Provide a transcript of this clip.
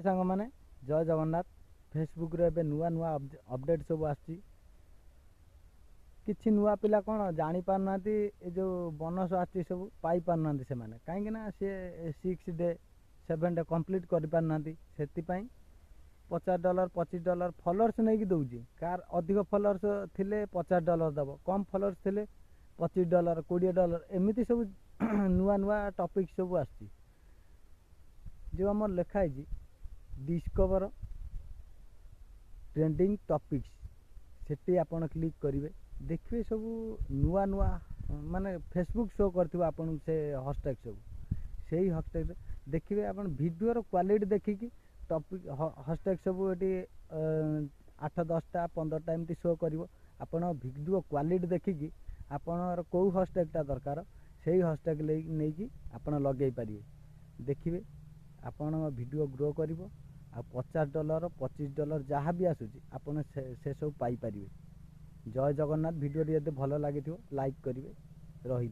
सांग मैंने जय जगन्नाथ फेसबुक रे एबे नुआ नुआ अपडेट सब आछि किछि नुआ पिला कोन जानि पार नांती ए जो बोनस आछि सब पाई पार नांती से माने काहे कि ना से 6 डे 7 डे कंप्लीट कर पार नांती सेति पई $50 $25 फॉलोअर्स नै कि दउजी कार अधिक फॉलोअर्स थिले $50 दबो कम फॉलोअर्स थिले $25 $20 एमिति सब नुआ नुआ टॉपिक सब आछि जो हमर लिखा है डिस्कवर ट्रेंडिंग टॉपिक्स सेटी आपण क्लिक करेंगे देखिए सब नुआ नुआ माने फेसबुक शो करथिबो आपण से हैशटैग सब सेही हैशटैग देखिए आपण वीडियो रो क्वालिटी देखिकी टॉपिक हैशटैग सब एटी 8 10 टा 15 टा एमती शो करिवो आपण वीडियो क्वालिटी देखिकी आपण को हैशटैग टा दरकार सेही हैशटैग नै कि आपण लगेई पारिबे देखिए आपण वीडियो ग्रो करिवो आ $50 $25 जहाँ भी आसुची आपण से सब पाई पारिबे। जय जगन्नाथ वीडियो यदि भल लगी लाइक करेंगे रही।